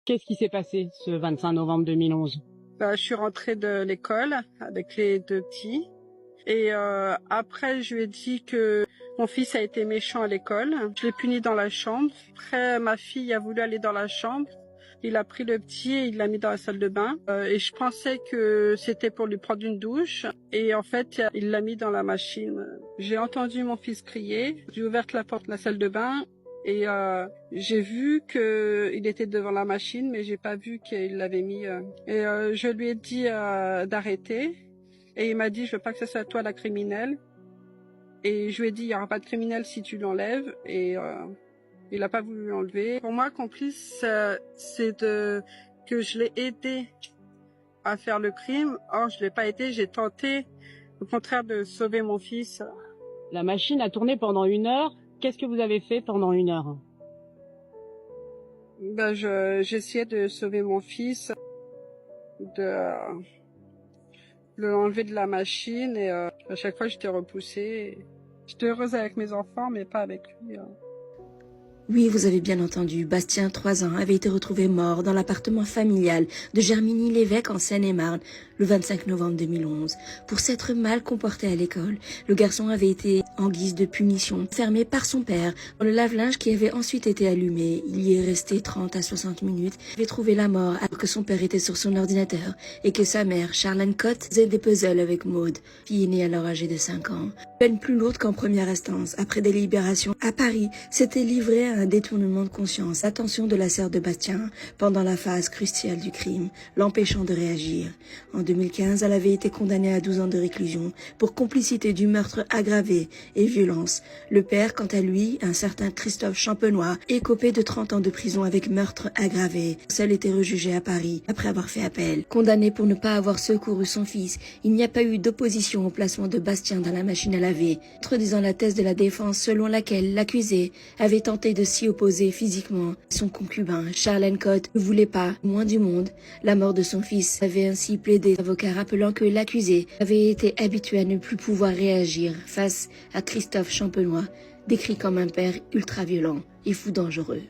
Qu'est-ce qui s'est passé ce 25 novembre 2011? Je suis rentrée de l'école avec les deux petits. Et après, je lui ai dit que mon fils a été méchant à l'école. Je l'ai puni dans la chambre. Après, ma fille a voulu aller dans la chambre. Il a pris le petit et il l'a mis dans la salle de bain. Et je pensais que c'était pour lui prendre une douche. Et en fait, il l'a mis dans la machine. J'ai entendu mon fils crier. J'ai ouvert la porte de la salle de bain. Et j'ai vu qu'il était devant la machine, mais j'ai pas vu qu'il l'avait mis. Et je lui ai dit d'arrêter. Et il m'a dit, je veux pas que ce soit toi la criminelle. Et je lui ai dit, il y aura pas de criminel si tu l'enlèves. Et il a pas voulu l'enlever. Pour moi, complice, c'est que je l'ai aidé à faire le crime. Or, je l'ai pas aidé, j'ai tenté, au contraire, de sauver mon fils. La machine a tourné pendant 1 heure. Qu'est-ce que vous avez fait pendant 1 heure? J'essayais de sauver mon fils, de l'enlever de la machine et à chaque fois j'étais repoussée. J'étais heureuse avec mes enfants, mais pas avec lui. Oui, vous avez bien entendu, Bastien, 3 ans, avait été retrouvé mort dans l'appartement familial de Germigny-l'Évêque en Seine-et-Marne le 25 novembre 2011. Pour s'être mal comporté à l'école, le garçon avait été, en guise de punition, fermé par son père dans le lave-linge qui avait ensuite été allumé. Il y est resté 30 à 60 minutes. Il avait trouvé la mort alors que son père était sur son ordinateur et que sa mère, Charlène Cotte, faisait des puzzles avec Maude, fille aînée alors âgée de 5 ans. Peine plus lourde qu'en première instance. Après délibération à Paris, s'était livré à un détournement de conscience, l'attention de la sœur de Bastien pendant la phase cruciale du crime, l'empêchant de réagir. En 2015, elle avait été condamnée à 12 ans de réclusion pour complicité du meurtre aggravé et violence. Le père, quant à lui, un certain Christophe Champenois, écopé de 30 ans de prison avec meurtre aggravé. Seul était rejugé à Paris après avoir fait appel. Condamné pour ne pas avoir secouru son fils, il n'y a pas eu d'opposition au placement de Bastien dans la machine à laver, introduisant la thèse de la défense selon laquelle l'accusé avait tenté de s'y opposer physiquement. Son concubin, Charlène Cotte, ne voulait pas, moins du monde, la mort de son fils. Avait ainsi plaidé, avocat rappelant que l'accusé avait été habitué à ne plus pouvoir réagir face à Christophe Champenois, décrit comme un père ultra-violent et fou dangereux.